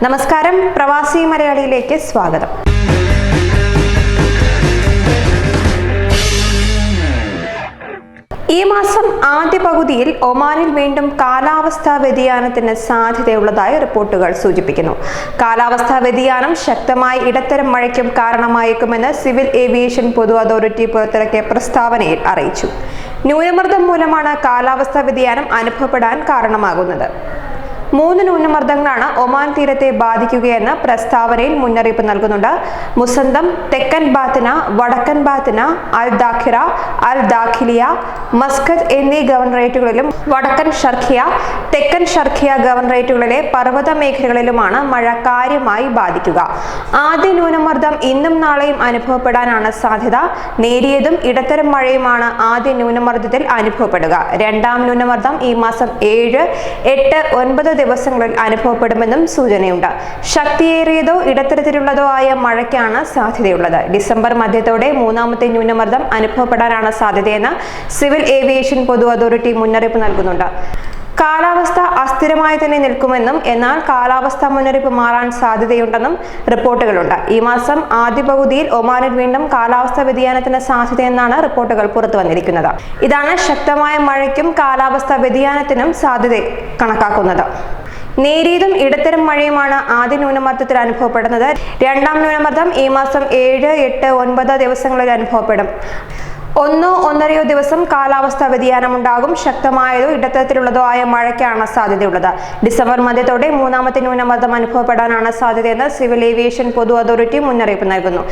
നമസ്കാരം, പ്രവാസി മലയാളിയിലേക്ക് സ്വാഗതം. ഈ മാസം ആദ്യ പകുതിയിൽ ഒമാനിൽ വീണ്ടും കാലാവസ്ഥാ വ്യതിയാനത്തിന് സാധ്യതയുള്ളതായി റിപ്പോർട്ടുകൾ സൂചിപ്പിക്കുന്നു. കാലാവസ്ഥാ വ്യതിയാനം ശക്തമായ ഇടത്തരം മഴയ്ക്കും കാരണമായേക്കുമെന്ന് സിവിൽ ഏവിയേഷൻ പൊതു അതോറിറ്റി പുറത്തിറക്കിയ പ്രസ്താവനയിൽ അറിയിച്ചു. ന്യൂനമർദ്ദം മൂലമാണ് കാലാവസ്ഥാ വ്യതിയാനം അനുഭവപ്പെടാൻ കാരണമാകുന്നത്. 3 ന്യൂനമർദ്ദങ്ങളാണ് ഒമാൻ തീരത്തെ ബാധിക്കുകയെന്ന് പ്രസ്താവനയിൽ മുന്നറിയിപ്പ് നൽകുന്നുണ്ട്. മുസന്തം, തെക്കൻ ബാത്തിന, വടക്കൻ ബാത്തിന, അൽ ദാഖിറ, അൽ ദാഖിലിയ, മസ്കത്ത് എന്നീ ഗവർണറേറ്റുകളിലും വടക്കൻ ഷർഖിയ, തെക്കൻ ഷർഖിയ ഗവർണറേറ്റുകളിലെ പർവ്വത മേഖലകളിലുമാണ് മഴ കാര്യമായി ബാധിക്കുക. ആദ്യ ന്യൂനമർദ്ദം ഇന്നും നാളെയും അനുഭവപ്പെടാനാണ് സാധ്യത. നേരിയതും ഇടത്തരം മഴയുമാണ് ആദ്യ ന്യൂനമർദ്ദത്തിൽ അനുഭവപ്പെടുക. രണ്ടാം ന്യൂനമർദ്ദം ഈ മാസം 7, 8, 9 ദിവസങ്ങളിൽ അനുഭവപ്പെടുമെന്നും സൂചനയുണ്ട്. ശക്തിയേറിയതോ ഇടത്തരത്തിലുള്ളതോ ആയ മഴയ്ക്കാണ് സാധ്യതയുള്ളത്. ഡിസംബർ മധ്യത്തോടെ മൂന്നാമത്തെ ന്യൂനമർദ്ദം അനുഭവപ്പെടാനാണ് സാധ്യതയെന്ന് സിവിൽ ഏവിയേഷൻ പൊതു അതോറിറ്റി മുന്നറിയിപ്പ് നൽകുന്നുണ്ട്. കാലാവസ്ഥ അസ്ഥിരമായി തന്നെ നിൽക്കുമെന്നും എന്നാൽ കാലാവസ്ഥാ മുന്നറിയിപ്പ് മാറാൻ സാധ്യതയുണ്ടെന്നും റിപ്പോർട്ടുകളുണ്ട്. ഈ മാസം ആദ്യ പകുതിയിൽ ഒമാനിൽ വീണ്ടും കാലാവസ്ഥാ വ്യതിയാനത്തിന് സാധ്യതയെന്നാണ് റിപ്പോർട്ടുകൾ പുറത്തു വന്നിരിക്കുന്നത്. ഇതാണ് ശക്തമായ മഴയ്ക്കും കാലാവസ്ഥാ വ്യതിയാനത്തിനും സാധ്യത കണക്കാക്കുന്നത്. നേരിയതും ഇടത്തരം മഴയുമാണ് ആദ്യ ന്യൂനമർദ്ദത്തിൽ അനുഭവപ്പെടുന്നത്. രണ്ടാം ന്യൂനമർദ്ദം ഈ മാസം 7, 8, 9 ദിവസങ്ങളിൽ അനുഭവപ്പെടും. 1, 1.5 ദിവസം കാലാവസ്ഥാ വ്യതിയാനം ഉണ്ടാകും. ശക്തമായതോ ഇടത്തരത്തിലുള്ളതോ ആയ മഴയ്ക്കാണ് സാധ്യതയുള്ളത്. ഡിസംബർ മധ്യത്തോടെ മൂന്നാമത്തെ ന്യൂനമർദ്ദം അനുഭവപ്പെടാനാണ് സാധ്യതയെന്ന് സിവിൽ ഏവിയേഷൻ പൊതു അതോറിറ്റി മുന്നറിയിപ്പ് നൽകുന്നു.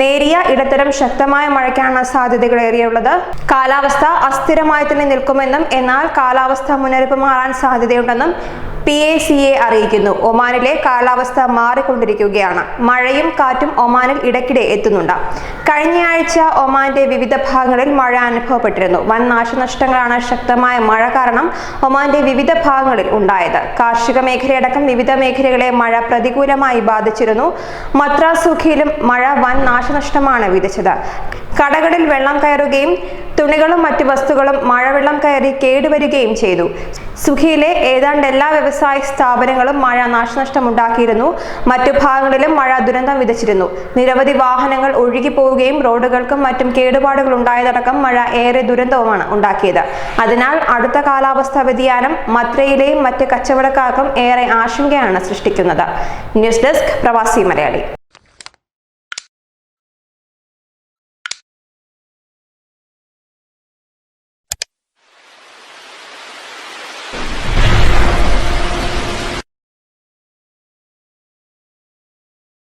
നേരിയ, ഇടത്തരം, ശക്തമായ മഴയ്ക്കാണ് സാധ്യതകളേറെയുള്ളത്. കാലാവസ്ഥ അസ്ഥിരമായി തന്നെ നിൽക്കുമെന്നും എന്നാൽ കാലാവസ്ഥാ മുന്നറിയിപ്പ് മാറാൻ സാധ്യതയുണ്ടെന്നും PACA അറിയിക്കുന്നു. ഒമാനിലെ കാലാവസ്ഥ മാറിക്കൊണ്ടിരിക്കുകയാണ്. മഴയും കാറ്റും ഒമാനിൽ ഇടയ്ക്കിടെ എത്തുന്നുണ്ട്. കഴിഞ്ഞയാഴ്ച ഒമാന്റെ വിവിധ ഭാഗങ്ങളിൽ മഴ അനുഭവപ്പെട്ടിരുന്നു. വൻ നാശനഷ്ടങ്ങളാണ് ശക്തമായ മഴ കാരണം ഒമാന്റെ വിവിധ ഭാഗങ്ങളിൽ ഉണ്ടായത്. കാർഷിക മേഖലയടക്കം വിവിധ മേഖലകളെ മഴ പ്രതികൂലമായി ബാധിച്ചിരുന്നു. മത്രാസുഖിയിലും മഴ വൻ നാശനഷ്ടമാണ് വിതച്ചത്. കടകളിൽ വെള്ളം കയറുകയും തുണികളും മറ്റു വസ്തുക്കളും മഴവെള്ളം കയറി കേടുവരികയും ചെയ്തു. സുഖിയിലെ ഏതാണ്ട് എല്ലാ വ്യവസായ സ്ഥാപനങ്ങളും മഴ നാശനഷ്ടമുണ്ടാക്കിയിരുന്നു. മറ്റു ഭാഗങ്ങളിലും മഴ ദുരന്തം വിതച്ചിരുന്നു. നിരവധി വാഹനങ്ങൾ ഒഴുകിപ്പോവുകയും റോഡുകൾക്കും മറ്റും കേടുപാടുകൾ ഉണ്ടായതടക്കം മഴ ഏറെ ദുരന്തവുമാണ് ഉണ്ടാക്കിയത്. അതിനാൽ അടുത്ത കാലാവസ്ഥാ വ്യതിയാനം മത്രയിലെയും മറ്റ് കച്ചവടക്കാർക്കും ഏറെ ആശങ്കയാണ് സൃഷ്ടിക്കുന്നത്. ന്യൂസ് ഡെസ്ക്, പ്രവാസി മലയാളി.